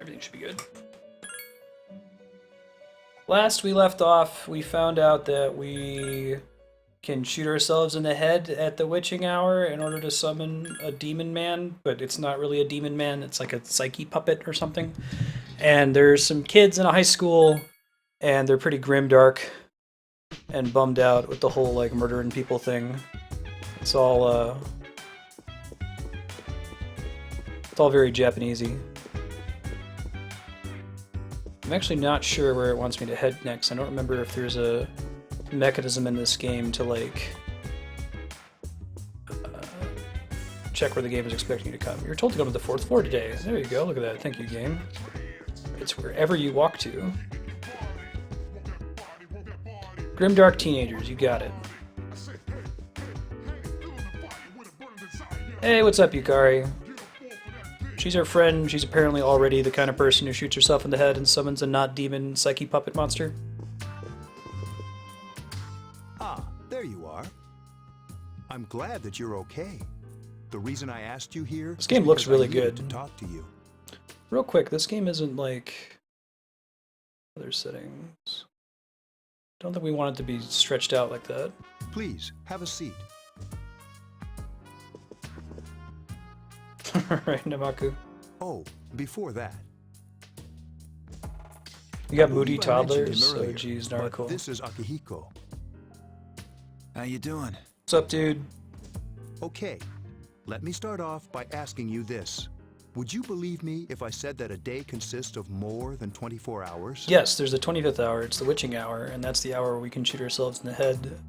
everything should be good. Last we left off, we found out that we can shoot ourselves in the head at the witching hour in order to summon a demon man, but it's not really a demon man, it's like a psyche puppet or something. And there's some kids in a high school, and they're pretty grimdark and bummed out with the whole like murdering people thing. It's all very Japanesey. I'm actually not sure where it wants me to head next. I don't remember if there's a mechanism in this game to like check where the game is expecting you to come. You're told to go to the 4th floor today. There you go. Look at that. Thank you, game. It's wherever you walk to. Grimdark teenagers. You got it. Hey, what's up, Yukari? She's our friend. She's apparently already the kind of person who shoots herself in the head and summons a not-demon psyche puppet monster. Ah, there you are. I'm glad that you're okay. The reason I asked you here... This game looks really good. To talk to you. Real quick, this game isn't like... other settings. Don't think we want it to be stretched out like that. Please, have a seat. Right, Namaku. Oh, before that. You got moody toddlers, so geez, Narco. This is Akihiko. How you doing? What's up, dude? Okay, let me start off by asking you this. Would you believe me if I said that a day consists of more than 24 hours? Yes, there's the 25th hour, it's the witching hour, and that's the hour where we can shoot ourselves in the head.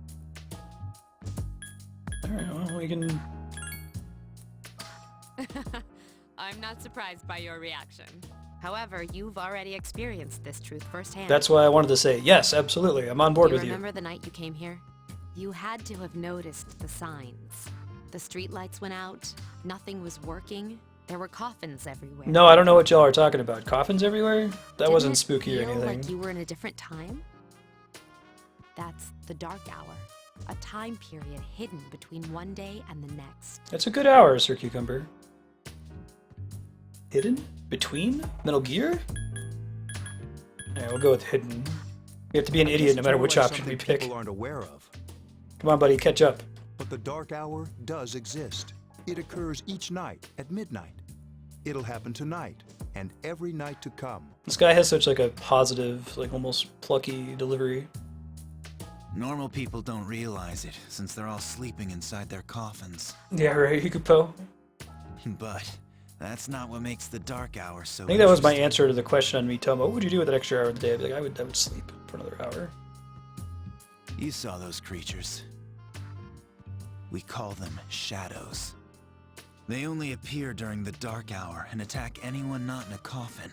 Alright, well, we can... I'm not surprised by your reaction. However, you've already experienced this truth firsthand. That's why I wanted to say, yes, absolutely, I'm on board with you. Remember the night you came here? You had to have noticed the signs. The streetlights went out, nothing was working, there were coffins everywhere. No, I don't know what y'all are talking about. Coffins everywhere? That Didn't wasn't it spooky or feel anything. like you were in a different time? That's the dark hour. A time period hidden between one day and the next. It's a good hour, Sir Cucumber. Hidden? Between? Metal Gear? Alright, we'll go with hidden. We have to be an idiot no matter which option we pick. People aren't aware of. Come on, buddy, catch up. But the dark hour does exist. It occurs each night at midnight. It'll happen tonight and every night to come. This guy has such like a positive, like almost plucky delivery. Normal people don't realize it, since they're all sleeping inside their coffins. Yeah, right, Hikupo. But that's not what makes the dark hour so I think that was my answer to the question on Mitomo. What would you do with that extra hour of the day? I'd be like, I would sleep for another hour. You saw those creatures. We call them shadows. They only appear during the dark hour and attack anyone not in a coffin.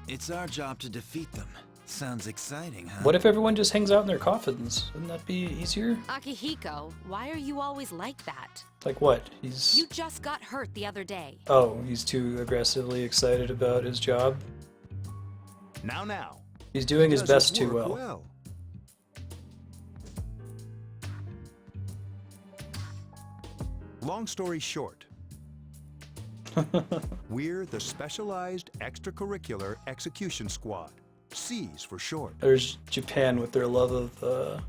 It's our job to defeat them. Sounds exciting, huh? What if everyone just hangs out in their coffins? Wouldn't that be easier? Akihiko, why are you always like that? Like what? He's... You just got hurt the other day. Oh, he's too aggressively excited about his job? Now. He's doing his Does best it too work well. Long story short, we're the Specialized Extracurricular Execution Squad, SEAS for short. There's Japan with their love of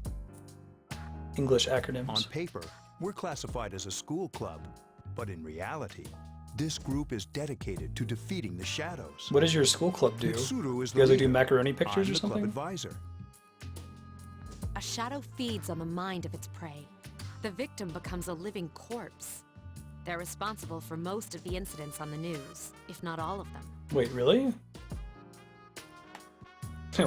English acronyms. On paper, we're classified as a school club, but in reality, this group is dedicated to defeating the shadows. What does your school club do? Mitsuru is You guys like do leader. macaroni pictures I'm or the something? club advisor. A shadow feeds on the mind of its prey. The victim becomes a living corpse. They're responsible for most of the incidents on the news, if not all of them. Wait, really?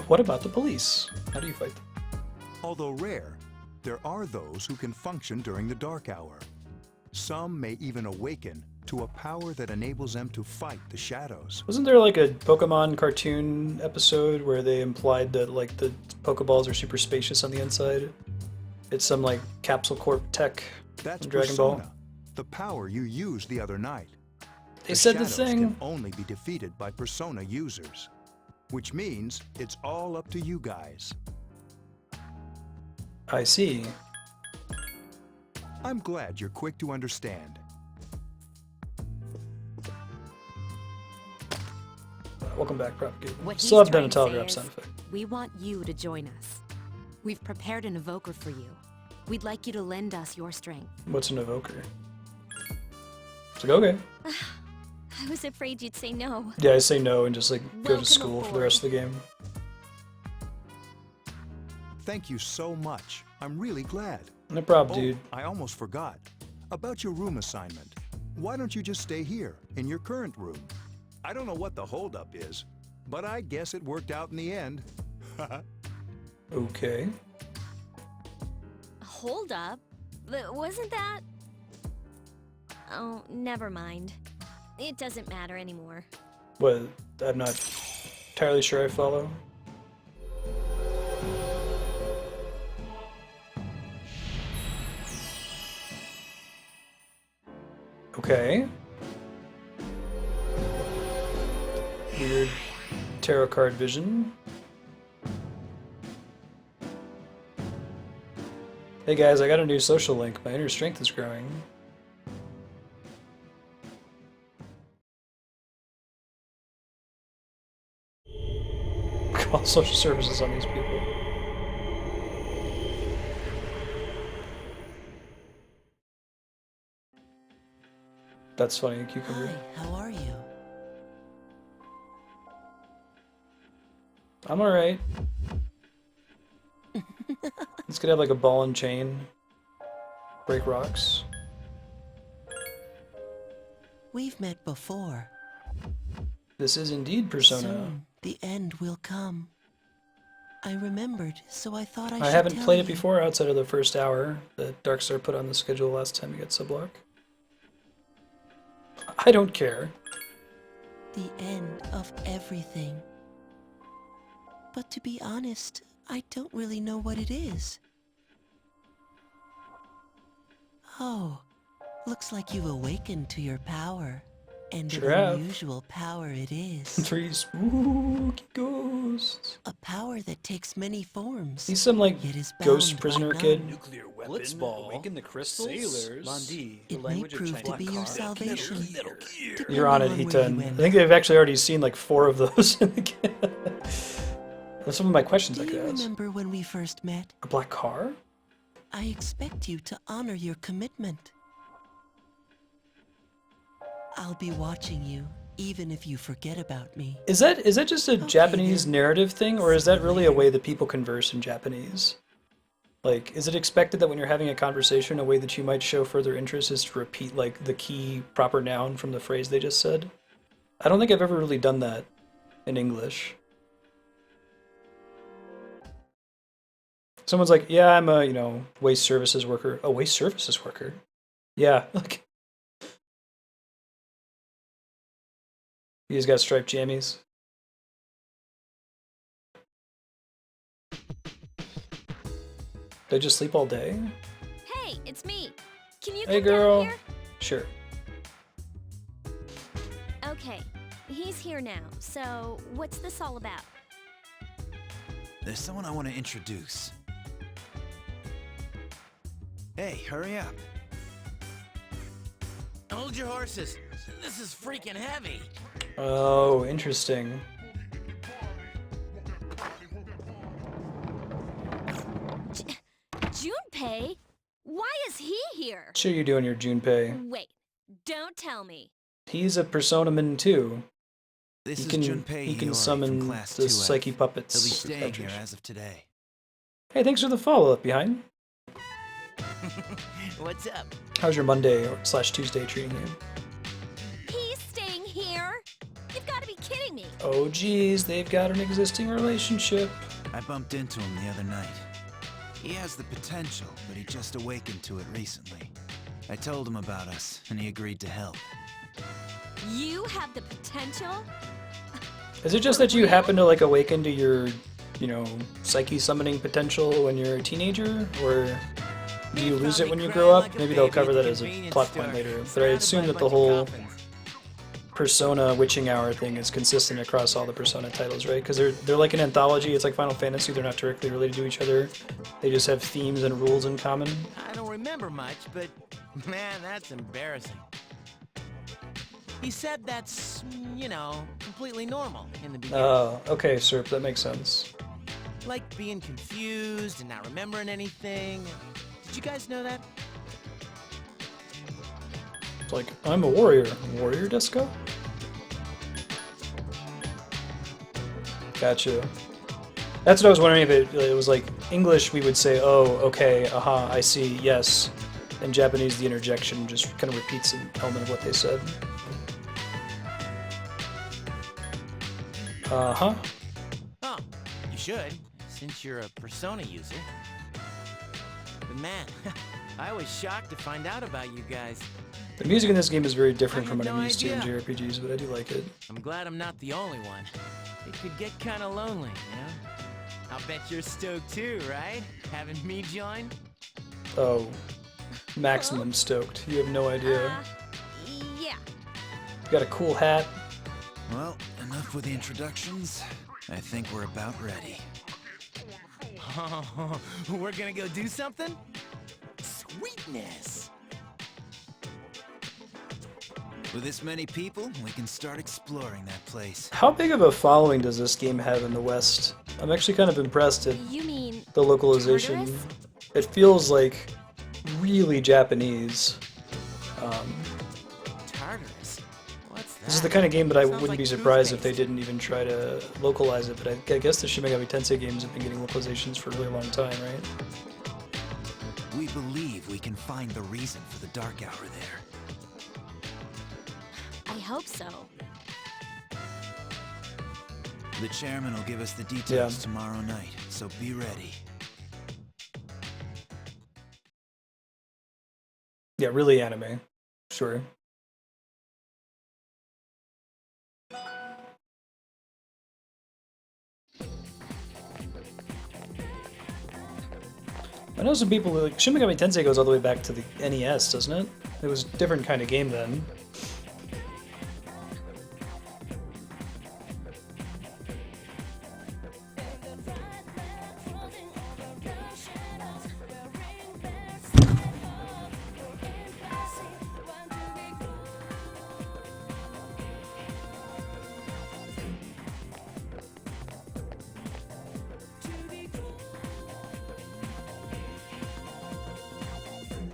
What about the police? How do you fight them? Although rare, there are those who can function during the dark hour. Some may even awaken to a power that enables them to fight the shadows. Wasn't there like a Pokemon cartoon episode where they implied that like the Pokeballs are super spacious on the inside? It's some like Capsule Corp tech That's from Dragon Persona, Ball. the power you used the other night. They said the shadows thing. can only be defeated by Persona users, which means it's all up to you guys. I see. I'm glad you're quick to understand. welcome back, Propagate. What he's Still haven't done trying a to telegraph say sound is, effect. we want you to join us. We've prepared an evoker for you. We'd like you to lend us your strength. What's an evoker? It's like, okay. I was afraid you'd say no. Yeah, I say no and just like go Welcome to school for the rest of the game. Thank you so much. I'm really glad. No problem, Oh, dude. I almost forgot. About your room assignment. Why don't you just stay here, in your current room? I don't know what the holdup is, but I guess it worked out in the end. Okay. Hold up. Wasn't that... Oh, never mind. It doesn't matter anymore. What? I'm not entirely sure I follow. Okay. Weird tarot card vision. Hey guys, I got a new social link. My inner strength is growing. Call social services on these people. That's funny, cucumber. Hi, how are you? I'm alright. This could have like a ball and chain. Break rocks. We've met before. This is indeed Persona. Soon, the end will come. I remembered, so I thought I should haven't tell played it you. before outside of the first hour that Darkstar put on the schedule last time we got Sublock. I don't care. The end of everything. But to be honest, I don't really know what it is. Oh, looks like you've awakened to your power. And Sure an have. unusual power it is. 3 spooky ghosts. A power that takes many forms. He's some like Yet is ghost bound by prisoner none. kid. Nuclear weapon, Blitzball, awaken the crystals, sailors, Mandi, It may prove to be your salvation. depending You're on it, where you Heaton. I end. think they've actually already seen like 4 of those in the game. That's some of my questions Do I you could ask. remember when we first met? A black car? I expect you to honor your commitment. I'll be watching you, even if you forget about me. Is that just a Okay, Japanese then. narrative thing, or is that really a way that people converse in Japanese? Like, is it expected that when you're having a conversation, a way that you might show further interest is to repeat, like, the key proper noun from the phrase they just said? I don't think I've ever really done that in English. Someone's like, yeah, I'm a, waste services worker. A waste services worker? Yeah, like... You guys got striped jammies? Did I just sleep all day? Hey, it's me. Can you Hey come girl. down here? Sure. Okay, he's here now. So, what's this all about? There's someone I want to introduce. Hey, hurry up. Hold your horses. This is freaking heavy. Oh, interesting. Junpei? Why is he here? Sure you doing your Junpei. Wait, don't tell me. He's a Personaman too. This He is can Junpei he can Hiyori summon from Class the 2F. psyche He'll be puppets. staying here adventures. as of today. Hey, thanks for the follow-up behind. What's up? How's your Monday or / Tuesday treating you? He's staying here? You've got to be kidding me. Oh geez, they've got an existing relationship. I bumped into him the other night. He has the potential, but he just awakened to it recently. I told him about us, and he agreed to help. You have the potential? Is it just that you happen to like awaken to your, psyche summoning potential when you're a teenager, or do you lose it when you grow up? Maybe they'll cover that as a plot point later. But I assume that the whole Persona Witching Hour thing is consistent across all the Persona titles, right? Because they're like an anthology. It's like Final Fantasy. They're not directly related to each other. They just have themes and rules in common. I don't remember much, but man, that's embarrassing. He said that's, you know, completely normal in the beginning. Oh, okay, Serp, that makes sense. Like being confused and not remembering anything. Did you guys know that? It's like, I'm a warrior. Warrior disco? Gotcha. That's what I was wondering, if it was like English, we would say, oh, okay, aha, I see, yes. In Japanese, the interjection just kind of repeats an element of what they said. Uh-huh. Oh, you should, since you're a Persona user. But man, I was shocked to find out about you guys. The music in this game is very different from what I had I'm no used to in idea. JRPGs, but I do like it. I'm glad I'm not the only one. It could get kind of lonely, you know? I'll bet you're stoked too, right? Having me join? Oh, maximum stoked. You have no idea. Yeah. You got a cool hat. Well, enough with the introductions. I think we're about ready. Oh, we're gonna go do something? Sweetness! With this many people, we can start exploring that place. How big of a following does this game have in the West? I'm actually kind of impressed at You mean the localization. Tartarus? It feels like really Japanese. Tartarus? What's that? This is the kind of game that I Sounds wouldn't like be surprised if they toothpaste. didn't even try to localize it, but I guess the Shin Megami Tensei games have been getting localizations for a really long time, right? We believe we can find the reason for the Dark Hour there. I hope so. The chairman will give us the details tomorrow night, so be ready. Yeah, really anime. Sure. I know some people who like Shin Megami Tensei goes all the way back to the NES, doesn't it? It was a different kind of game then.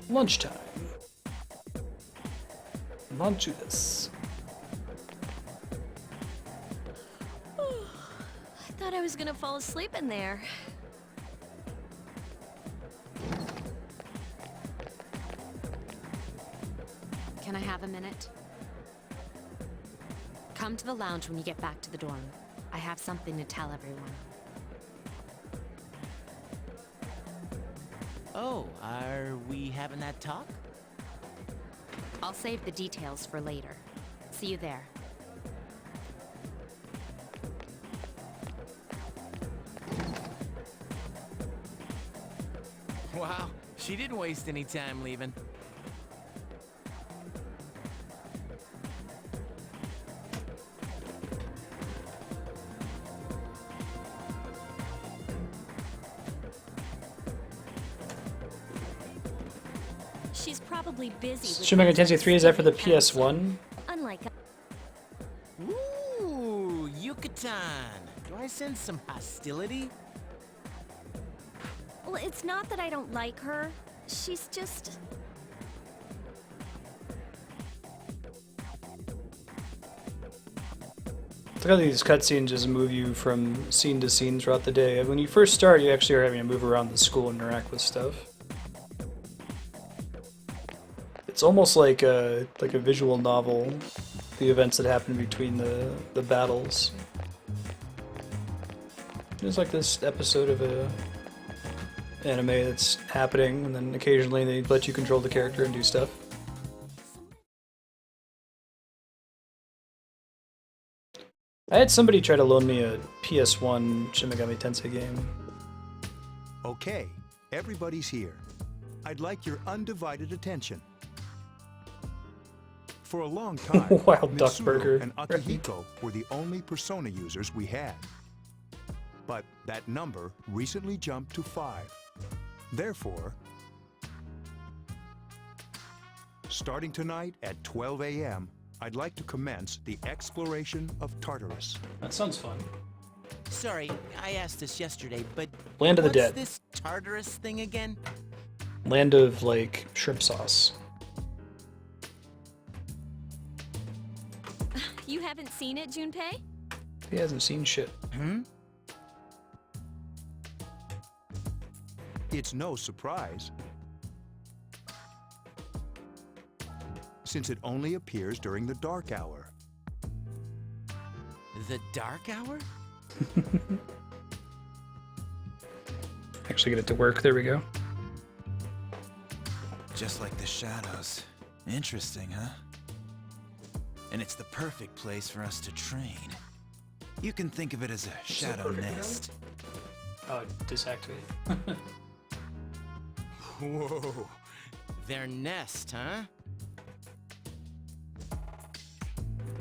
Lunchtime. On to this. I thought I was gonna fall asleep in there. Can I have a minute? Come to the lounge when you get back to the dorm. I have something to tell everyone. Oh, are we having that talk? I'll save the details for later. See you there. Wow, she didn't waste any time leaving. She's probably busy with Shin Megami Tensei 3 is that for the Council. PS1? Unlike Ooh, Yucatan. Do I sense some hostility? Well, it's not that I don't like her. She's just... Look how these cutscenes just move you from scene to scene throughout the day. When you first start, you actually are having to move around the school and interact with stuff. It's almost like a visual novel, the events that happen between the battles. It's like this episode of a anime that's happening, and then occasionally they let you control the character and do stuff. I had somebody try to loan me a PS1 Shin Megami Tensei game. Okay, everybody's here. I'd like your undivided attention. For a long time, Wild Duck Mitsuru Burger. and Akihiko were the only Persona users we had. But that number recently jumped to 5. Therefore, starting tonight at 12 a.m., I'd like to commence the exploration of Tartarus. That sounds fun. Sorry, I asked this yesterday, but Land of the what's Dead. this Tartarus thing again? Land of, like, shrimp sauce. You haven't seen it, Junpei? He hasn't seen shit. Hmm? It's no surprise, since it only appears during the dark hour. The Dark Hour? Actually get it to work. There we go. Just like the shadows. Interesting, huh? And it's the perfect place for us to train. You can think of it as a shadow nest. Oh, disactivate. Whoa. Their nest, huh?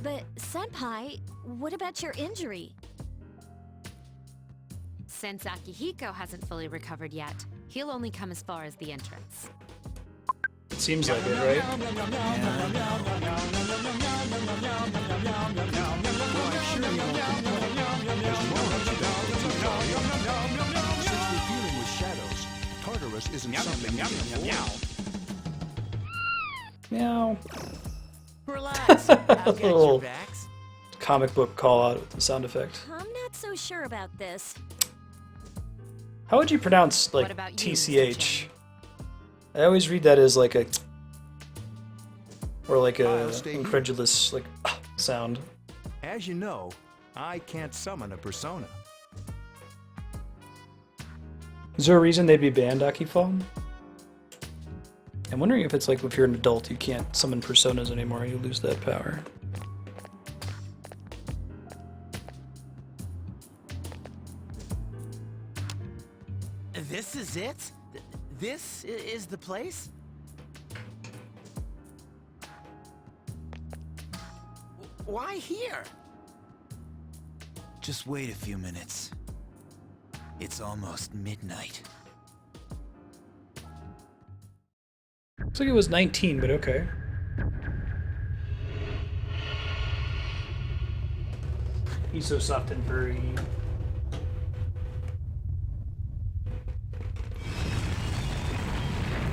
But, Senpai, what about your injury? Since Akihiko hasn't fully recovered yet, he'll only come as far as the entrance. It seems like it, right? Well, I'm sure you won't complain, as long as you don't go too far. Since we're dealing with shadows, Tartarus isn't something we can avoid. Meow. Relax. I'll get Little your backs. comic book call out with the sound effect. I'm not so sure about this. How would you pronounce, What like, about you, Mr. TCH? Chen? I always read that as, like, a... Or, like, I'll a stay here. incredulous, like, sound. As you know, I can't summon a persona. Is there a reason they'd be banned, Akifall? I'm wondering if it's like if you're an adult, you can't summon personas anymore, you lose that power. This is it? This is the place? Why here? Just wait a few minutes. It's almost midnight. Looks like it was 19, but okay. He's so soft and furry.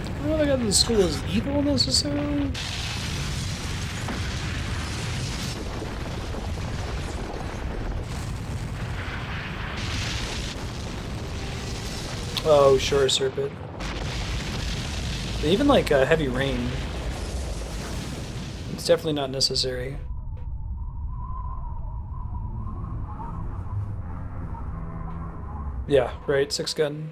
I don't know if I got the school is evil necessarily. Oh, sure, Serpent. But even like heavy rain, it's definitely not necessary. Yeah, right, 6-gun.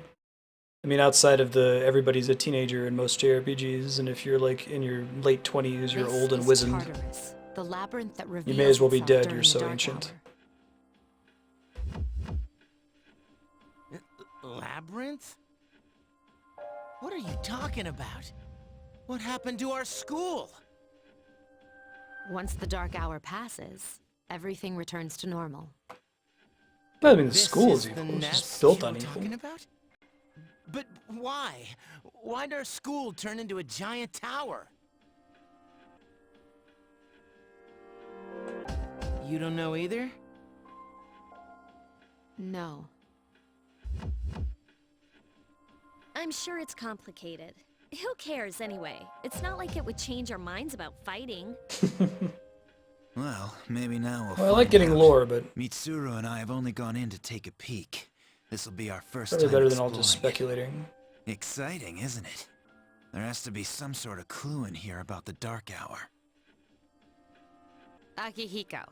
I mean, outside of the everybody's a teenager in most JRPGs, and if you're like in your late 20s, you're This old and is wizened. Tartarus, the labyrinth that You may as well be reveals dead, itself you're during the so dark ancient. hour. Labyrinth? What are you talking about? What happened to our school? Once the dark hour passes, everything returns to normal. I mean, the This school is is the evil, it's just nest built you on were talking evil. about? But why? Why'd our school turn into a giant tower? You don't know either? No. I'm sure it's complicated. Who cares anyway? It's not like it would change our minds about fighting. Well, maybe now we'll Well, I like find getting out. lore, but Mitsuru and I have only gone in to take a peek. This'll be our first probably time better than all just exploring it. speculating. Exciting, isn't it? There has to be some sort of clue in here about the dark hour. Akihiko,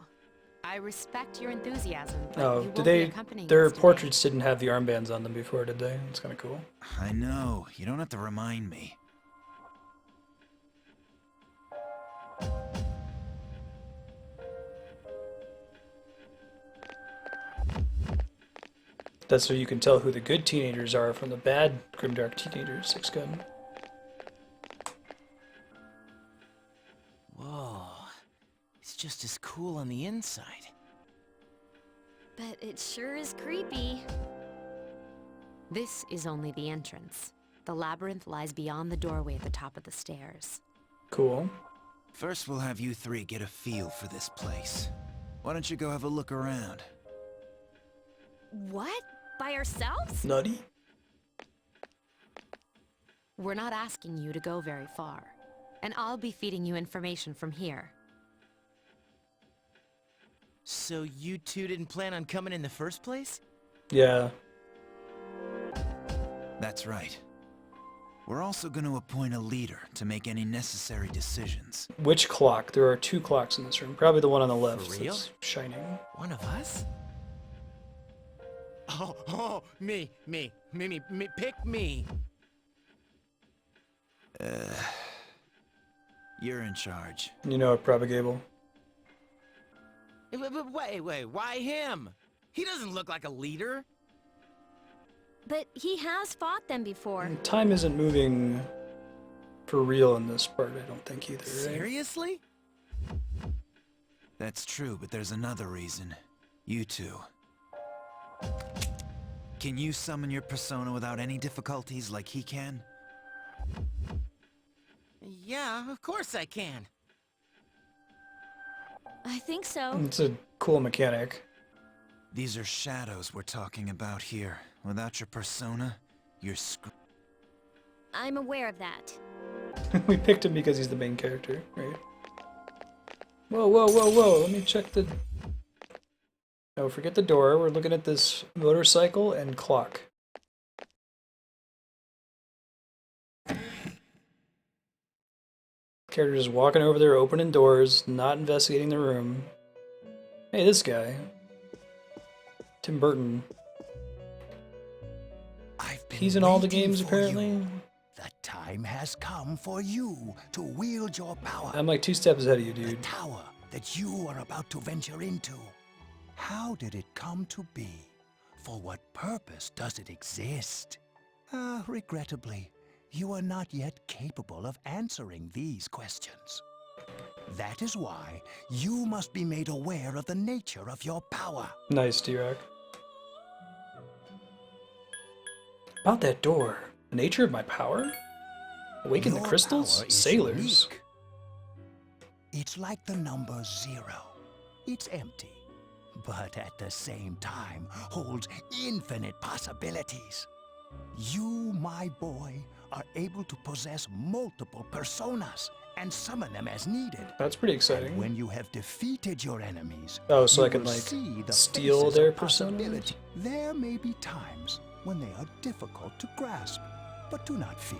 I respect your enthusiasm, but Oh, you did won't they? be accompanying Their us today. portraits didn't have the armbands on them before, did they? It's kind of cool. I know, you don't have to remind me. That's so you can tell who the good teenagers are from the bad grimdark teenagers. 6-gun. Whoa. It's just as cool on the inside. But it sure is creepy. This is only the entrance. The labyrinth lies beyond the doorway at the top of the stairs. Cool. First, we'll have you three get a feel for this place. Why don't you go have a look around? What? By ourselves? Nutty? We're not asking you to go very far, and I'll be feeding you information from here. So you two didn't plan on coming in the first place? Yeah. That's right. We're also going to appoint a leader to make any necessary decisions. Which clock? There are 2 clocks in this room. Probably the one on the left real? that's shining. One of us? Oh, me, pick me. You're in charge. You know it, Propagable. Wait, why him? He doesn't look like a leader. But he has fought them before. Time isn't moving for real in this part, I don't think either, right? Seriously? That's true, but there's another reason. You two. Can you summon your persona without any difficulties like he can? Yeah, of course I can. I think so. It's a cool mechanic. These are shadows we're talking about here. Without your persona, you're screwed. I'm aware of that. We picked him because he's the main character, right? Whoa, whoa, whoa, whoa, let me check the... No, forget the door. We're looking at this motorcycle and clock. Character just walking over there, opening doors, not investigating the room. Hey, this guy. Tim Burton. I've been He's in all the waiting games, for apparently. you. The time has come for you to wield your power. I'm like 2 steps ahead of you, The dude. tower that you are about to venture into. How did it come to be? For what purpose does it exist? Regrettably, you are not yet capable of answering these questions. That is why you must be made aware of the nature of your power. Nice, T-Rock. About that door. The nature of my power? Awaken the Your crystals? power is Sailors. unique. It's like the number 0. It's empty, but at the same time holds infinite possibilities. You, my boy, are able to possess multiple personas and summon them as needed. That's pretty And exciting. when you have defeated your enemies, Oh, so you I can, will like, see the steal faces their of possibility. personas? There may be times when they are difficult to grasp, but do not fear.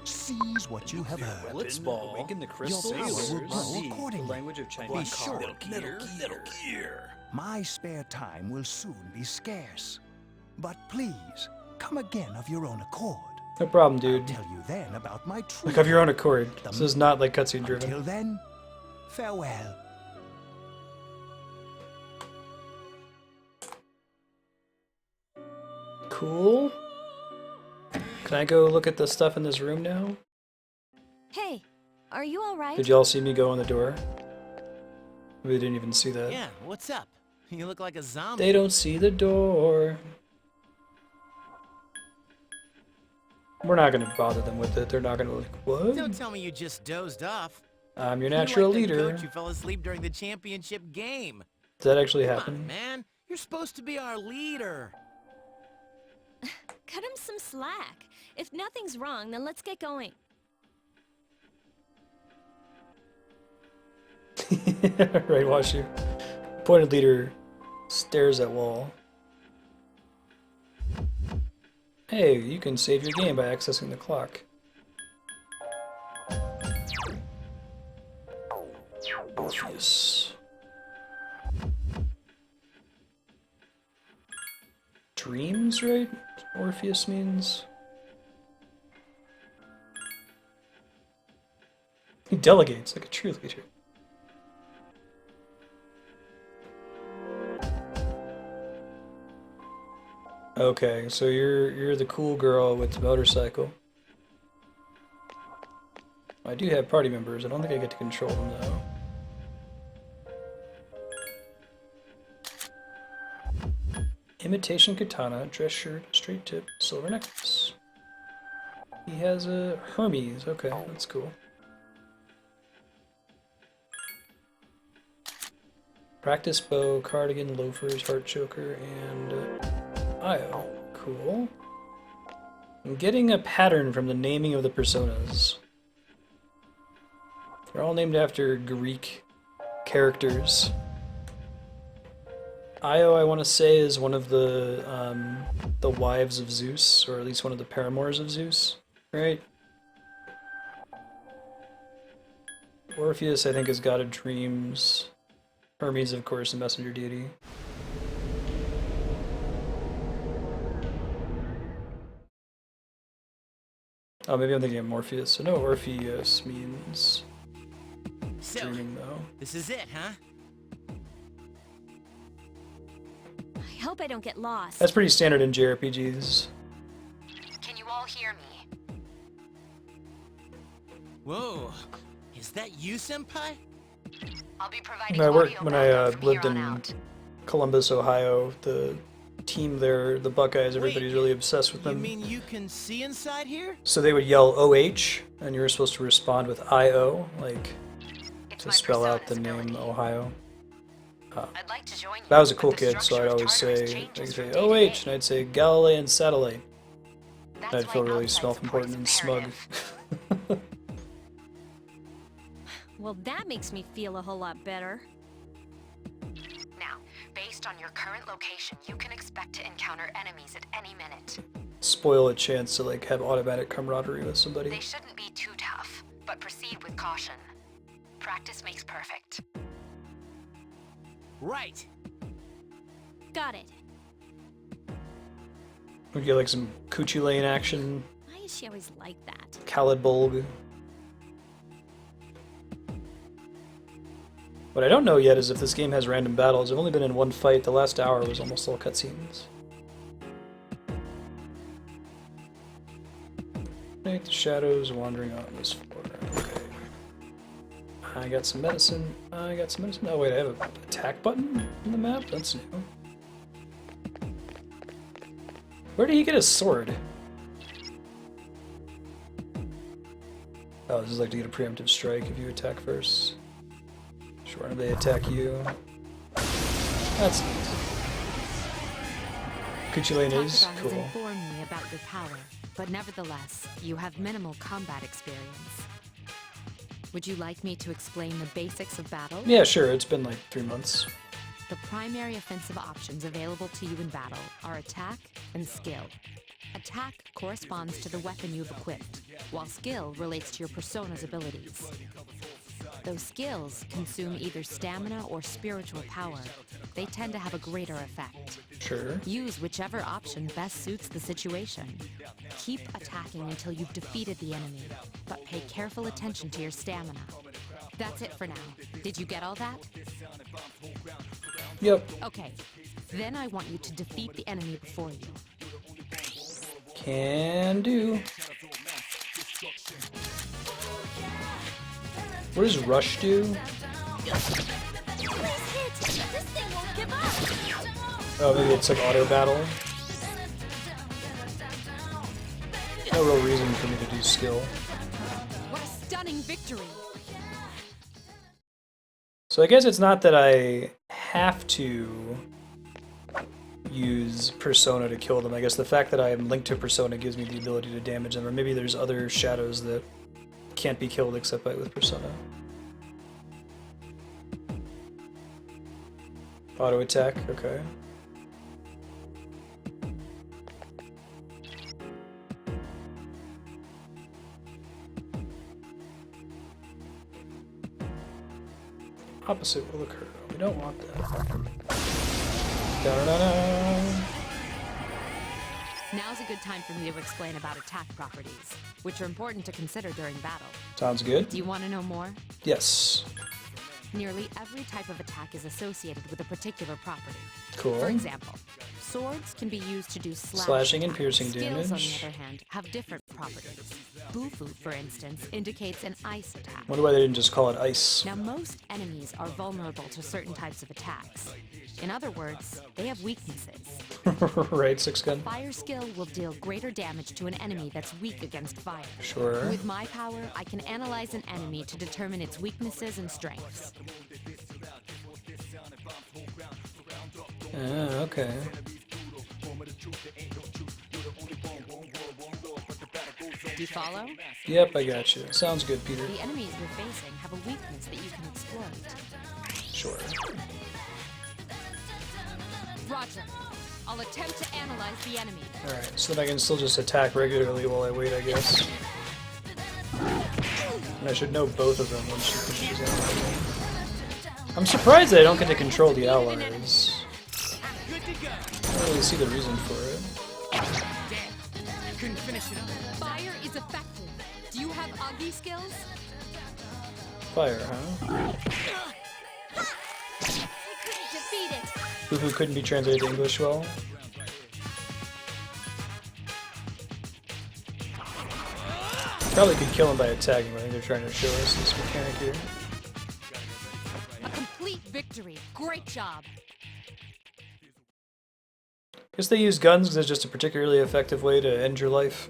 Seize what you have heard. Blitzball. Awaken the Your crystal power will sailors. grow accordingly. The language of Be Chinese. sure. Metal Gear. My spare time will soon be scarce. But please, come again of your own accord. No problem, I'll dude. tell you then about my true. Like of your own accord. This is not like cutscene driven. Until then, farewell. Cool. Can I go look at the stuff in this room now? Hey, are you alright? Did y'all see me go in the door? We didn't even see that. Yeah, what's up? You look like a zombie. They don't see the door. We're not gonna bother them with it. They're not gonna like, what? Don't tell me you just dozed off. I'm your You're natural like the leader. coach who fell asleep during the championship game. Does that actually Come happen? on, man. You're supposed to be our leader. Cut him some slack. If nothing's wrong, then let's get going. Right, watch you. Appointed leader stares at wall. Hey, you can save your game by accessing the clock. Orpheus. Dreams, right? Orpheus means. He delegates like a true leader. Okay, so you're the cool girl with the motorcycle. I do have party members. I don't think I get to control them though. Imitation katana, dress shirt, straight tip, silver necklace. He has a Hermes. Okay, that's cool. Practice bow, cardigan, loafers, heart choker, and IO. Cool. I'm getting a pattern from the naming of the personas. They're all named after Greek characters. Io, I want to say, is one of the wives of Zeus, or at least one of the paramours of Zeus, right? Orpheus, I think, is god of dreams. Hermes, of course, a messenger deity. Oh, maybe I'm thinking of Morpheus. So no, Orpheus means dreaming, though. This is it, huh? I hope I don't get lost. That's pretty standard in JRPGs. Can you all hear me? Whoa. Is that you, Senpai? I'll be providing When I lived in Columbus, Ohio, the team there, the Buckeyes, everybody's really obsessed with them. You mean you can see inside here? So they would yell OH, and you were supposed to respond with IO, like to spell out the name Ohio. I'd like to join you, That was a but cool the kid, so structure I'd of always Tartarus say, changes I'd from say day to OH, day. and I'd say Galilean satellite. That's I'd feel why really outside self-important and support smug. is imperative. Well, that makes me feel a whole lot better. Now, based on your current location, you can expect to encounter enemies at any minute. Spoil a chance to like have automatic camaraderie with somebody. They shouldn't be too tough, but proceed with caution. Practice makes perfect. Right. Got it. We get like some Coochie Lane action, Why is she always like that? Khaled Bulg. What I don't know yet is if this game has random battles. I've only been in one fight. The last hour was almost all cutscenes. Right, the shadows wandering on this floor. Okay. I got some medicine. I got some medicine. Oh wait, I have an attack button in the map? That's new. Where did he get his sword? Oh, this is like to get a preemptive strike if you attack first. Sure, and they attack you. That's neat. Coochie Lane is Tartarus has cool. informed me about your power, but nevertheless, you have minimal combat experience. Would you like me to explain the basics of battle? Yeah, sure, it's been like 3 months. The primary offensive options available to you in battle are attack and skill. Attack corresponds to the weapon you've equipped, while skill relates to your persona's abilities. Those skills consume either stamina or spiritual power. They tend to have a greater effect. Sure. Use whichever option best suits the situation. Keep attacking until you've defeated the enemy, but pay careful attention to your stamina. That's it for now. Did you get all that? Yep. Okay. Then I want you to defeat the enemy before you. Can do. What does rush do? Please hit! This thing won't give up! Oh, maybe it's like auto battle. No real reason for me to do skill. What a stunning victory! So I guess it's not that I have to use Persona to kill them. I guess the fact that I am linked to Persona gives me the ability to damage them, or maybe there's other shadows that can't be killed except with Persona. Auto attack, okay. Opposite will occur. We don't want that. Da-da-da-da. Now's a good time for me to explain about attack properties, which are important to consider during battle. Sounds good. Do you want to know more? Yes. Nearly every type of attack is associated with a particular property. Cool. For example, swords can be used to do Slashing and attacks. piercing Skills, damage. on the other hand, have different properties. Bufu, for instance, indicates an ice attack. Wonder why they didn't just call it ice. Now, most enemies are vulnerable to certain types of attacks. In other words, they have weaknesses. Right, 6 gun. Fire skill will deal greater damage to an enemy that's weak against fire. Sure. With my power, I can analyze an enemy to determine its weaknesses and strengths. Okay. Do you follow? Yep, I got you. Sounds good, Peter. The enemies you're facing have a weakness that you can exploit. Sure. Roger. I'll attempt to analyze the enemy. Alright, so then I can still just attack regularly while I wait, I guess. And I should know both of them once she finishes analyzing. I'm surprised that I don't get to control the allies. I don't really see the reason for it. Couldn't finish it up. Fire is effective. Do you have Augie skills? Fire, huh? Defeat it. Who couldn't be translated to English well? Probably could kill him by attacking, but I think they're trying to show us this mechanic here. A complete victory. Great job. Guess they use guns because it's just a particularly effective way to end your life.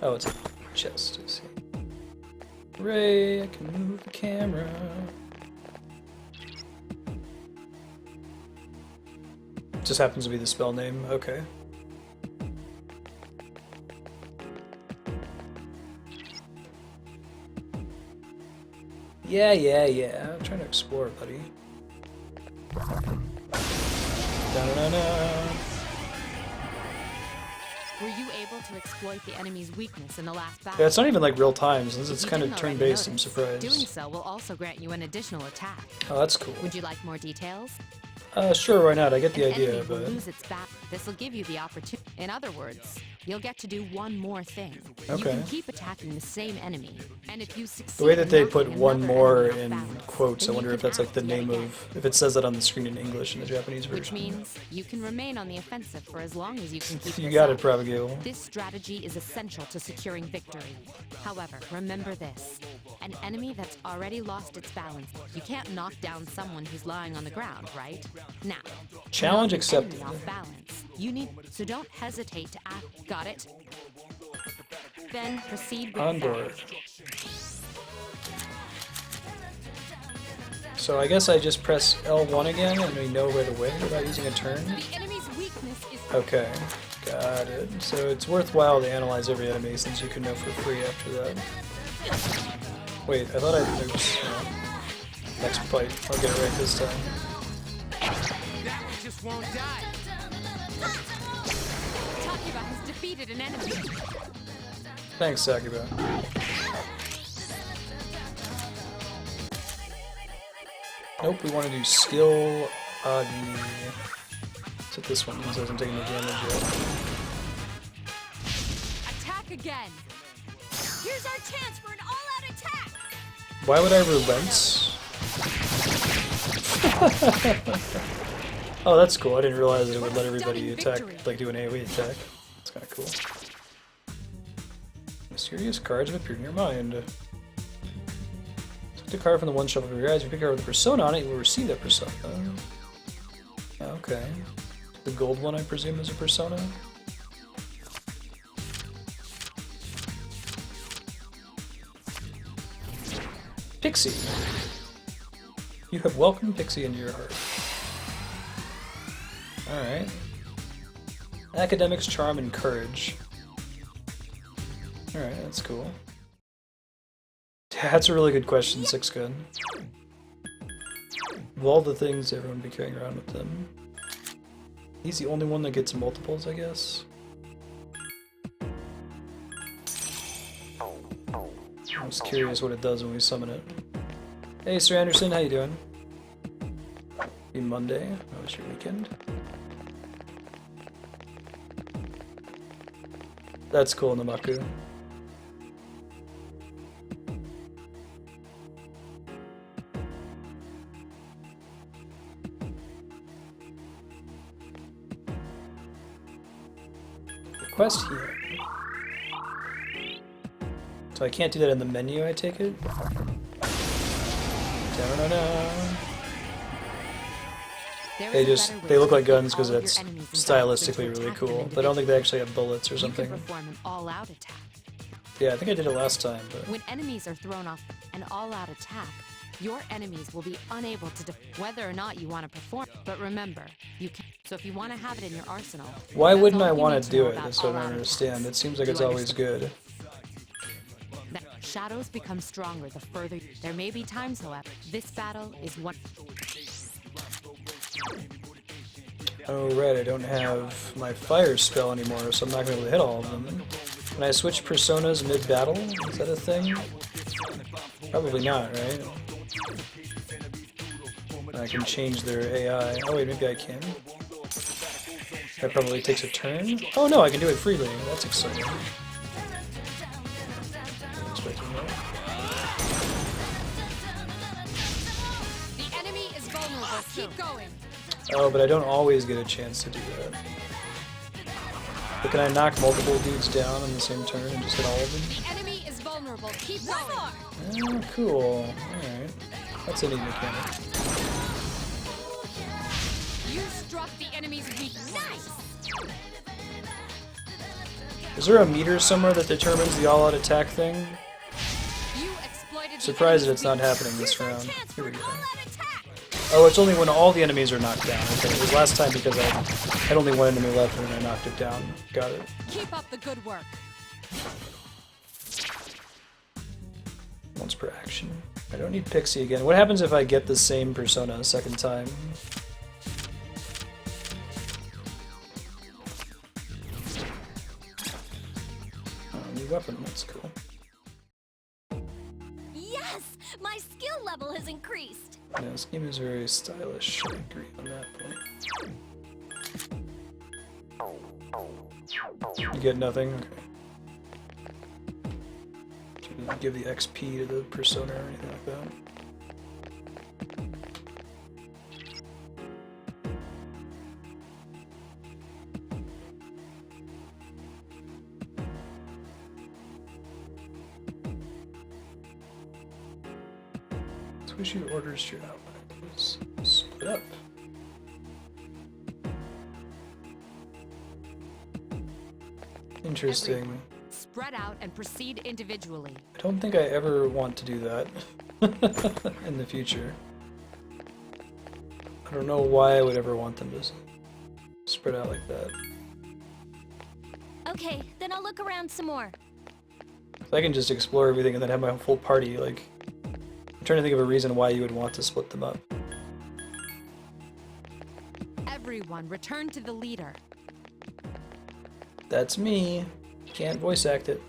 Oh, it's a chest, I see. Hooray, I can move the camera. Just happens to be the spell name, okay. Yeah. I'm trying to explore, buddy. Da-da-da-da. Were you able to exploit the enemy's weakness in the last battle? Yeah, it's not even like real time, since it's If you kind of didn't already turn-based, I'm notice, surprised. Doing so will also grant you an additional attack. Oh, that's cool. Would you like more details? Sure, why not? I get the An idea, enemy will but... lose its back. This will give you the opportunity. In other words, you'll get to do one more thing. You Okay. can keep attacking the same enemy, and if you succeed, The way that they in put knocking one another more enemy in off balance, quotes, I then you wonder if can that's like the act yet name again. of... If it says that on the screen in English in the Japanese Which version. means you can remain on the offensive for as long as you can keep You this got it, up. Probagil. This strategy is essential to securing victory. However, remember this. An enemy that's already lost its balance. You can't knock down someone who's lying on the ground, right? Now, Challenge knock an accepted. enemy off balance. You need, so don't hesitate to act. Got it? Then proceed with On that. board. So I guess I just press L1 again and we know right away without using a turn? The enemy's weakness is Okay, got it. So it's worthwhile to analyze every enemy since you can know for free after that. Wait, I thought I... Oops. Next fight. I'll get it right this time. That one just won't die. Takiba has defeated an enemy. Thanks, Sakuba. Nope, we want to do skill Agi. Set this one since I hasn't taken the damage yet. Attack again. Here's our chance for an all-out attack. Why would I relent? Oh, that's cool. I didn't realize it would let everybody attack, like do an AoE attack. That's kind of cool. Mysterious cards have appeared in your mind. Select a card from the one shuffle of your eyes. If you pick a card with a persona on it, you will receive that persona. Okay. The gold one, I presume, is a persona? Pixie. You have welcomed Pixie into your heart. Alright. Academics, charm, and courage. Alright, that's cool. That's a really good question, Six Gun. Of all the things everyone would be carrying around with them, he's the only one that gets multiples, I guess. I'm just curious what it does when we summon it. Hey, Sir Anderson, how you doing? Happy Monday. How was your weekend? That's cool, Namaku. Quest here. So I can't do that in the menu, I take it? Da-da-da-da. They look like guns because that's stylistically really cool, but I don't think they actually have bullets or You something. can perform an all-out attack. Yeah, I think I did it last time, but... When enemies are thrown off an all-out attack, Your enemies will be unable to whether or not you want to perform. But remember, you can. So if you want to have it in your arsenal, Why that's wouldn't all I you want need to do know it? about That's what I don't all-out understand. attacks. It seems like Do it's you always good. Shadows become stronger the further. There may be times, however. This battle is one. Oh right, I don't have my fire spell anymore, so I'm not going to be able to hit all of them. Can I switch personas mid-battle? Is that a thing? Probably not, right? I can change their AI. Oh wait, maybe I can. That probably takes a turn. Oh no, I can do it freely. That's exciting. Expecting that. The enemy is vulnerable. Keep going. Oh, but I don't always get a chance to do that. But can I knock multiple dudes down on the same turn and just hit all of them? The enemy is vulnerable. Keep going. Oh, cool. Alright. That's a neat mechanic. You struck the enemy's weakness. Nice. Is there a meter somewhere that determines the all-out attack thing? You exploited. Surprised that it's not happening this round. Here we go. Oh, it's only when all the enemies are knocked down. Okay, it was last time because I had only one enemy left and then I knocked it down. Got it. Keep up the good work. Once per action. I don't need Pixie again. What happens if I get the same persona a second time? Oh, new weapon. That's cool. Yes! My skill level has increased! Yeah, this game is very stylish. I agree on that point. You get nothing? Okay. Didn't give the XP to the persona or anything like that. Switch your orders to your outlines. Split up. Interesting. Everyone, spread out and proceed individually. I don't think I ever want to do that in the future. I don't know why I would ever want them to spread out like that. Okay, then I'll look around some more. So I can just explore everything and then have my full party, like... I'm trying to think of a reason why you would want to split them up. Everyone, return to the leader. That's me. Can't voice act it.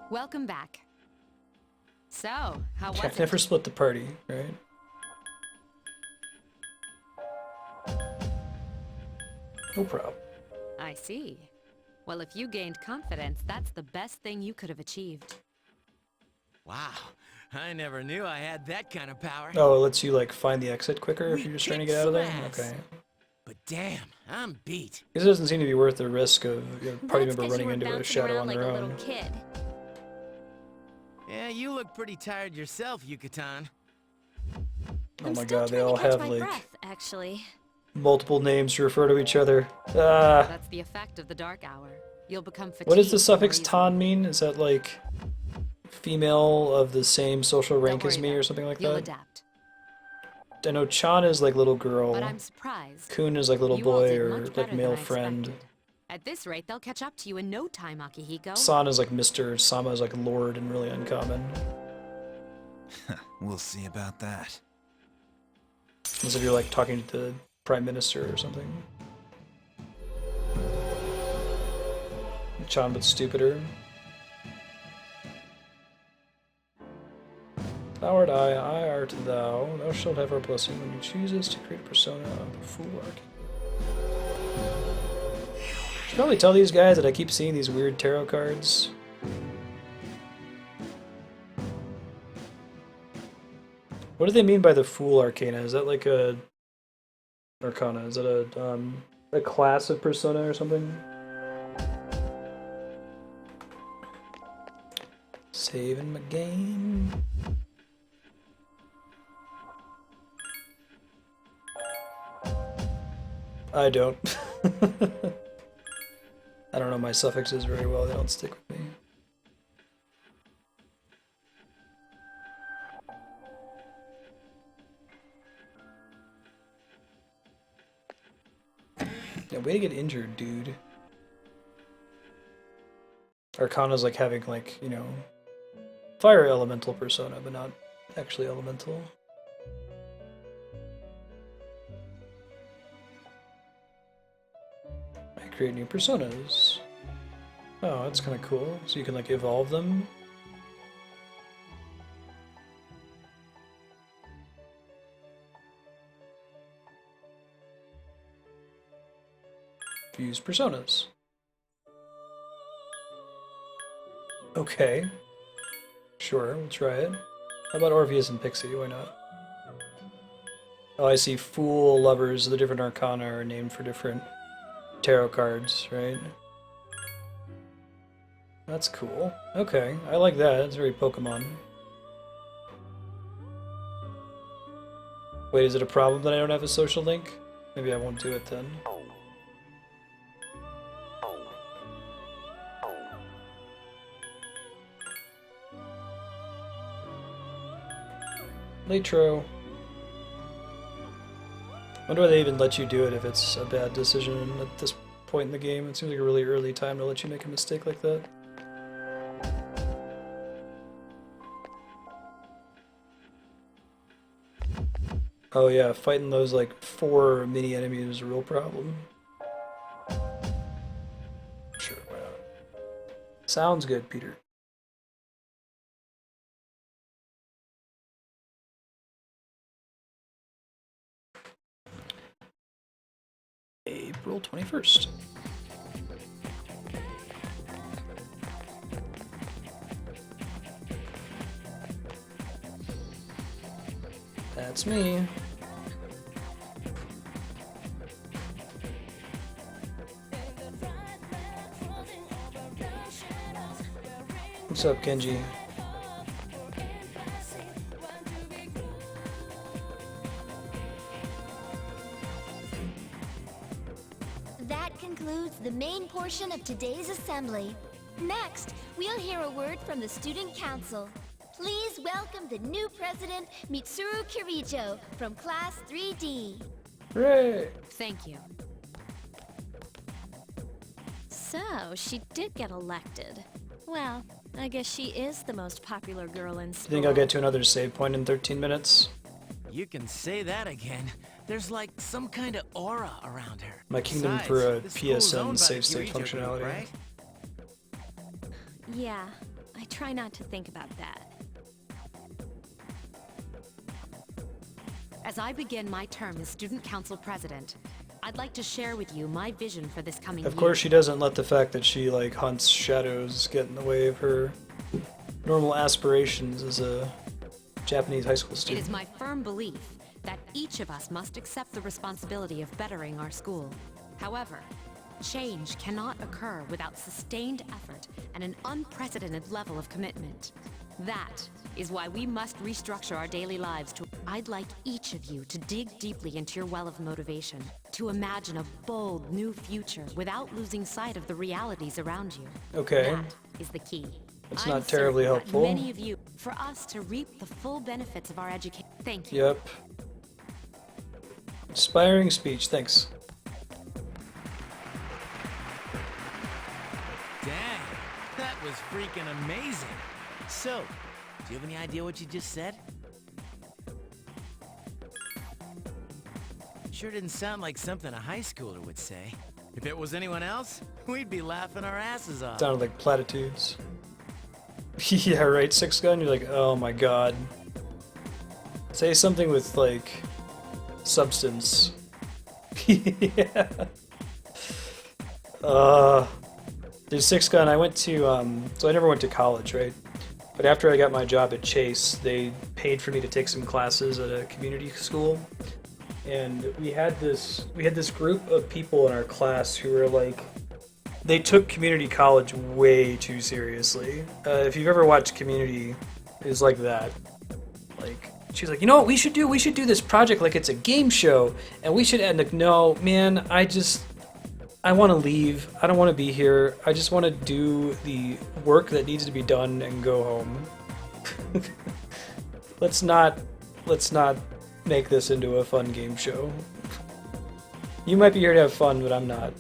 Welcome back. So, how was I've it? never split the party, right? No problem. I see. Well, if you gained confidence, that's the best thing you could have achieved. Wow, I never knew I had that kind of power. Oh, it lets you like find the exit quicker if We you're just trying to kicked get out of there? some ass. Okay. But damn, I'm beat. This doesn't seem to be worth the risk of a party That's member 'cause running you were into a bouncing shadow around on like their a own. little kid. Yeah, you look pretty tired yourself, Yucatan. Oh I'm my still god, they trying all to catch have my like breath, actually. multiple names to refer to each other. Ah. That's the effect of the dark hour. You'll become fatigued. What does the suffix more tan mean? Is that like female of the same social easily. rank Don't as worry me about or it. something like You'll that? adapt. I know Chan is like little girl. But I'm surprised. Kun is like little You all boy did or much better like than male I friend. expected. At this rate, they'll catch up to you in no time, Akihiko. San is like Mr. Sama is like Lord and really uncommon. We'll see about that. As if you're like talking to the Prime Minister or something. Chan but stupider. Thou art I art thou. Thou shalt have our blessing when you choose us to create a persona of the Fool Arc. Should probably tell these guys that I keep seeing these weird tarot cards. What do they mean by the Fool Arcana? Is that like a Arcana? Is that a class of persona or something? Saving my game. I don't. I don't know my suffixes very well, they don't stick with me. Yeah, way to get injured, dude. Arcana's like having, like, you know, fire elemental persona, but not actually elemental. I create new personas. Oh, that's kind of cool. So you can, like, evolve them. Fuse personas. Okay. Sure, we'll try it. How about Orpheus and Pixie? Why not? Oh, I see. Fool, Lovers, the different arcana are named for different tarot cards, right? That's cool. Okay, I like that. It's very Pokemon. Wait, is it a problem that I don't have a social link? Maybe I won't do it then. Latro. Wonder why they even let you do it if it's a bad decision at this point in the game. It seems like a really early time to let you make a mistake like that. Oh yeah, fighting those like 4 mini enemies is a real problem. Sure, why not? Sounds good, Peter. April 21st. That's me. What's up, Kenji? That concludes the main portion of today's assembly. Next, we'll hear a word from the Student Council. Please welcome the new president, Mitsuru Kirijo, from Class 3D. Hooray! Thank you. So, she did get elected. Well, I guess she is the most popular girl in school. Think I'll get to another save point in 13 minutes? You can say that again. There's like some kind of aura around her. My kingdom Besides, for a this school's owned PSN by the save state Kirito group, functionality. right? Yeah, I try not to think about that. As I begin my term as Student Council President, I'd like to share with you my vision for this coming year. Of course, she doesn't let the fact that she like hunts shadows get in the way of her normal aspirations as a Japanese high school It student. is my firm belief that each of us must accept the responsibility of bettering our school. However, change cannot occur without sustained effort and an unprecedented level of commitment. That is why we must restructure our daily lives to... I'd like each of you to dig deeply into your well of motivation, to imagine a bold new future without losing sight of the realities around you. Okay. That is the key. It's I'm not terribly certain that helpful. Many of you, for us to reap the full benefits of our education. Thank you. Yep. Inspiring speech, thanks. Dang, that was freaking amazing. So, do you have any idea what you just said? Sure didn't sound like something a high schooler would say. If it was anyone else, we'd be laughing our asses off. Sounded like platitudes. Yeah, right, Six Gun? You're like, oh my god. Say something with, like, substance. Yeah. Dude, Six Gun, I went to, so I never went to college, right? But after I got my job at Chase, they paid for me to take some classes at a community school. And we had this group of people in our class who were like, they took community college way too seriously. If you've ever watched Community, it's like that. Like, she's like, you know what we should do? We should do this project like it's a game show, and we should end like, no, man, I want to leave. I don't want to be here. I just want to do the work that needs to be done and go home. Let's not make this into a fun game show. You might be here to have fun, but I'm not.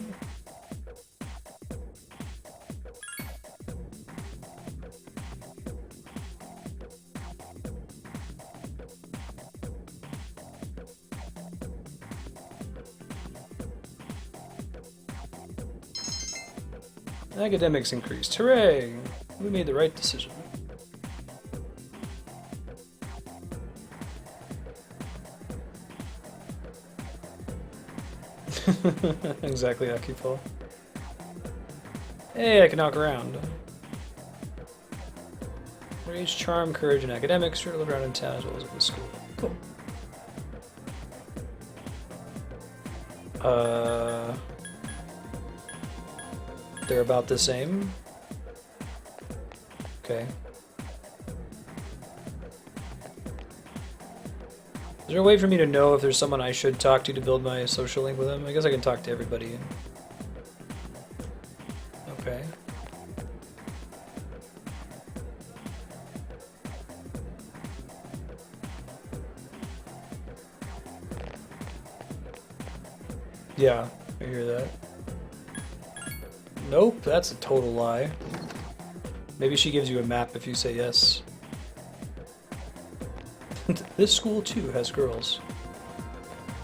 Academics increased. Hooray! We made the right decision. Exactly, Akipol. Hey, I can knock around. Rage, charm, courage, and academics. Sure to live around in town as well as at the school. Cool. They're about the same. Okay. Is there a way for me to know if there's someone I should talk to build my social link with them? I guess I can talk to everybody. Okay. Yeah, I hear that. Nope, that's a total lie. Maybe she gives you a map if you say yes. This school too has girls.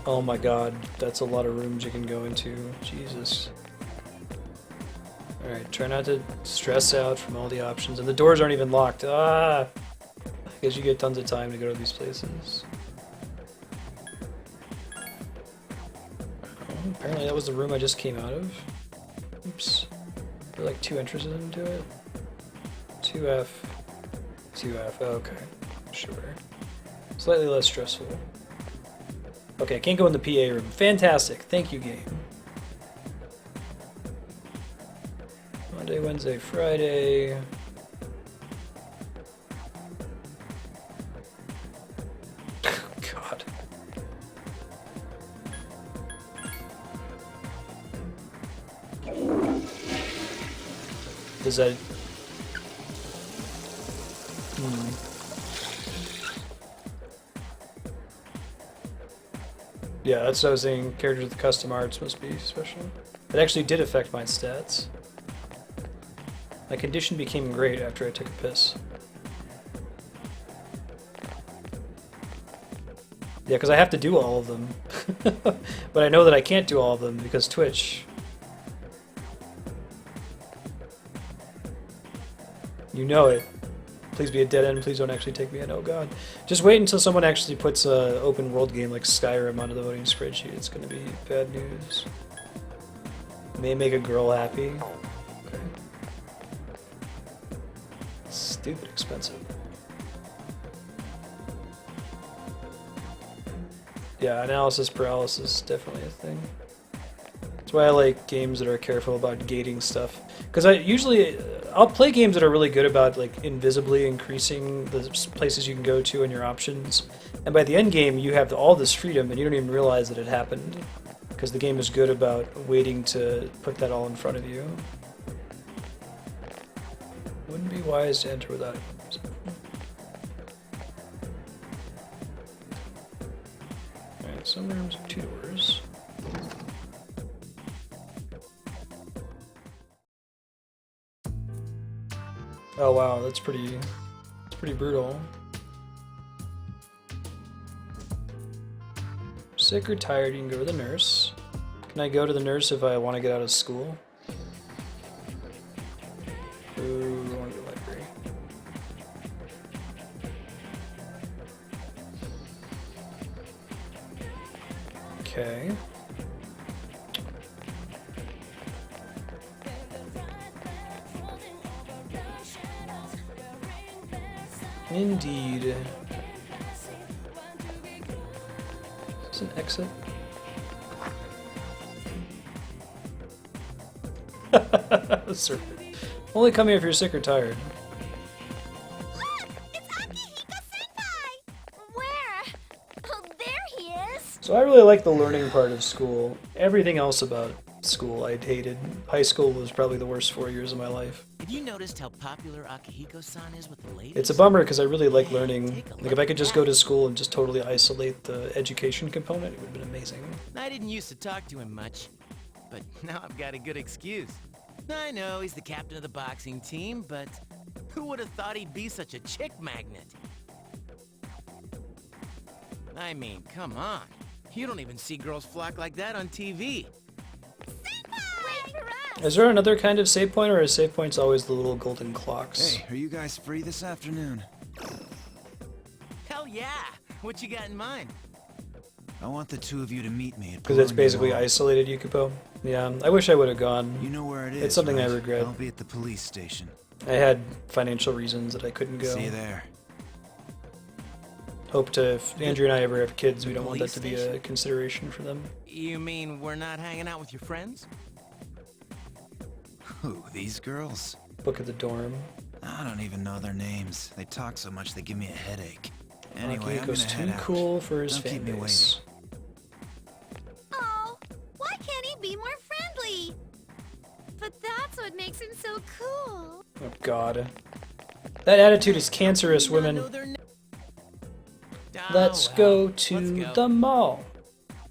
Oh my god, that's a lot of rooms you can go into. Jesus. Alright, try not to stress out from all the options. And the doors aren't even locked. Ah! I guess you get tons of time to go to these places. Oh, apparently that was the room I just came out of. Oops. There are like 2 entrances into it. 2F. 2F. Okay. Sure. Slightly less stressful. Okay, I can't go in the PA room. Fantastic. Thank you, game. Monday, Wednesday, Friday. God. Does that... Yeah, that's what I was saying. Characters with custom arts must be special. It actually did affect my stats. My condition became great after I took a piss. Yeah, because I have to do all of them. But I know that I can't do all of them because Twitch. You know it. Please be a dead end. Please don't actually take me in. Oh god. Just wait until someone actually puts an open world game like Skyrim onto the voting spreadsheet. It's going to be bad news. May make a girl happy. Okay. Stupid expensive. Yeah, analysis paralysis, definitely a thing. That's why I like games that are careful about gating stuff. Because I'll play games that are really good about like invisibly increasing the places you can go to and your options. And by the end game, you have all this freedom and you don't even realize that it happened. Because the game is good about waiting to put that all in front of you. Wouldn't be wise to enter without it. Alright, some rooms have 2 doors. Oh wow, that's pretty brutal. Sick or tired, you can go to the nurse. Can I go to the nurse if I want to get out of school? Ooh, I want to go to the library. Okay. Indeed. Is this an exit? Serpent. Only come here if you're sick or tired. Look! It's Akihiko-senpai! Where? So I really like the learning part of school. Everything else about school I hated. High school was probably the worst 4 years of my life. Have you noticed how popular Akihiko-san is with the ladies? It's a bummer because I really like learning. Like if I could just go to school and just totally isolate the education component, it would have been amazing. I didn't used to talk to him much, but now I've got a good excuse. I know he's the captain of the boxing team, but who would have thought he'd be such a chick magnet? I mean, come on. You don't even see girls flock like that on TV. Wait for us! Is there another kind of save point, or is save points always the little golden clocks? Hey, are you guys free this afternoon? Hell yeah! What you got in mind? I want the two of you to meet me at Because it's Bologna basically Mall. isolated Yukipo. Yeah, I wish I would have gone. You know where it is, It's something I right? regret. I'll be at the police station. I had financial reasons that I couldn't go. See you there. Hope to, if Andrew and I ever have kids, we don't want that Police to be a station? consideration for them. You mean we're not hanging out with your friends? Who, these girls? Book at the dorm. I don't even know their names. They talk so much they give me a headache. Anyway, I'm Akihiko's gonna too head out. cool for his Don't fan keep me base. Oh, why can't he be more friendly? But that's what makes him so cool. Oh god. That attitude is cancerous, Do you not women. know their na- Let's Oh, go well, to let's go. the mall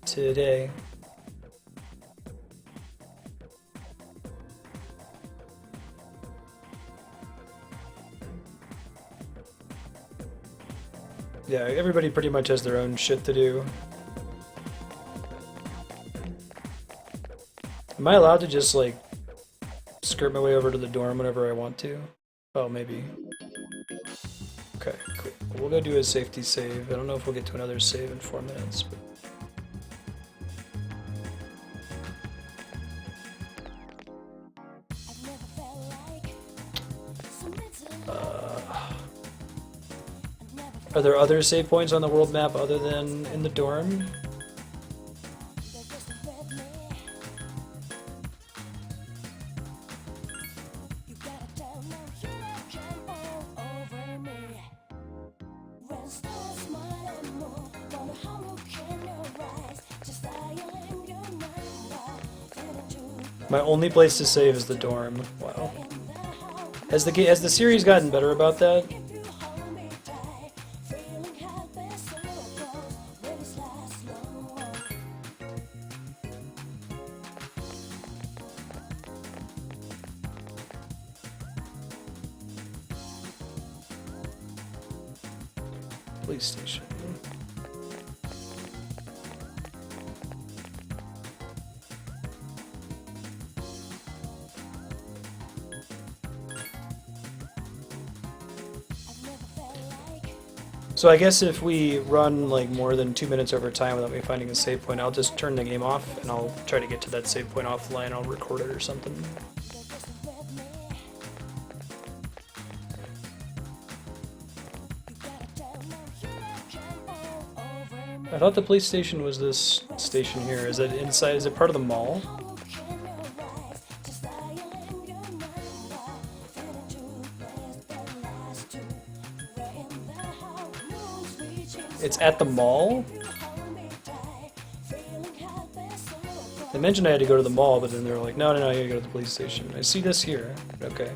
today. Yeah, everybody pretty much has their own shit to do. Am I allowed to just, like, skirt my way over to the dorm whenever I want to? Oh, maybe. Okay, cool. We'll go do a safety save. I don't know if we'll get to another save in 4 minutes, but... Are there other save points on the world map other than in the dorm? My only place to save is the dorm. Wow. Has the series gotten better about that? Police station. So I guess if we run like more than 2 minutes over time without me finding a save point, I'll just turn the game off and I'll try to get to that save point offline. I'll record it or something. I thought the police station was this station here. Is it inside? Is it part of the mall? It's at the mall? They mentioned I had to go to the mall, but then they were like, no, you gotta go to the police station. I see this here. Okay.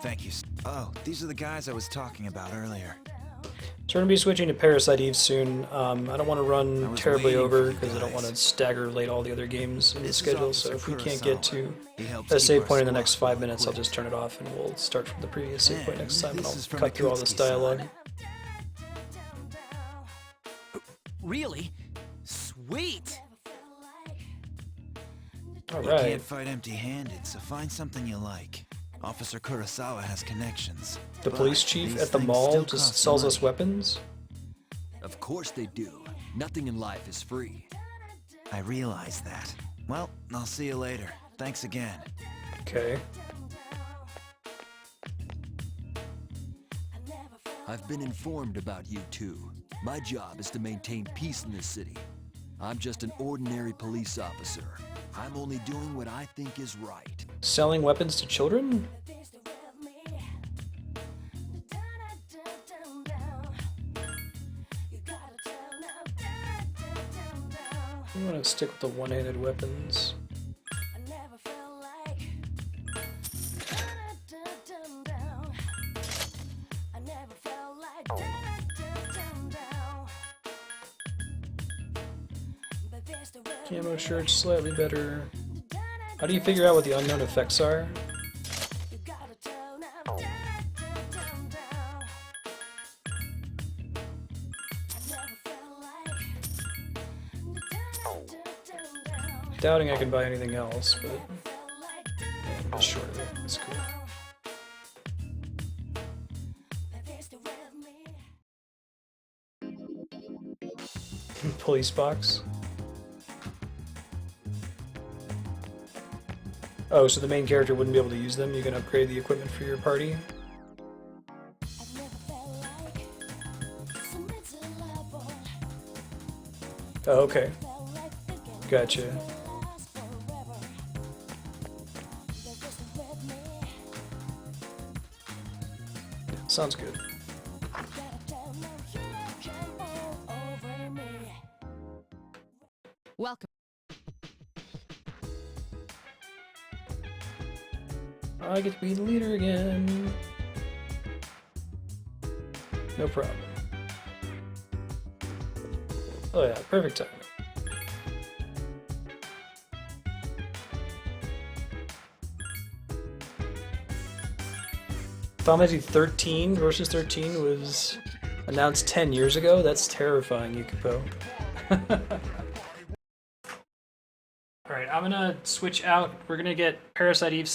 Thank you. Oh, these are the guys I was talking about earlier. So we're gonna be switching to Parasite Eve soon. I don't want to I run was terribly waiting over for you because I don't guys. want to stagger late all the other games in the This is schedule. So Officer if we can't get Kurosawa. to He helps a keep save our point in the squad next 5 well minutes, I'll equipped. just turn it off and we'll start from the previous save point And next time, and this I'll is from cut through all this Mikutsuki-san. dialogue. Really? Sweet! All You right. can't fight empty-handed, so find something you like. Officer Kurosawa has connections. The but police chief these at the things mall still just cost sells us money. weapons? Of course they do. Nothing in life is free. I realize that. Well, I'll see you later. Thanks again. Okay. I've been informed about you two. My job is to maintain peace in this city. I'm just an ordinary police officer. I'm only doing what I think is right. Selling weapons to children? gonna stick with the one-handed weapons. Camo shirt slightly better. How do you figure out what the unknown effects are? Doubting I can buy anything else, but yeah, I'm just short of it. It's cool. Police box. Oh, so the main character wouldn't be able to use them? You can upgrade the equipment for your party? Oh, okay. Gotcha. Sounds good. Welcome. I get to be the leader again. No problem. Oh yeah, perfect timing. Final Fantasy 13 versus 13 was announced 10 years ago. That's terrifying, Yukiko. Alright, I'm gonna switch out. We're gonna get Parasite Eve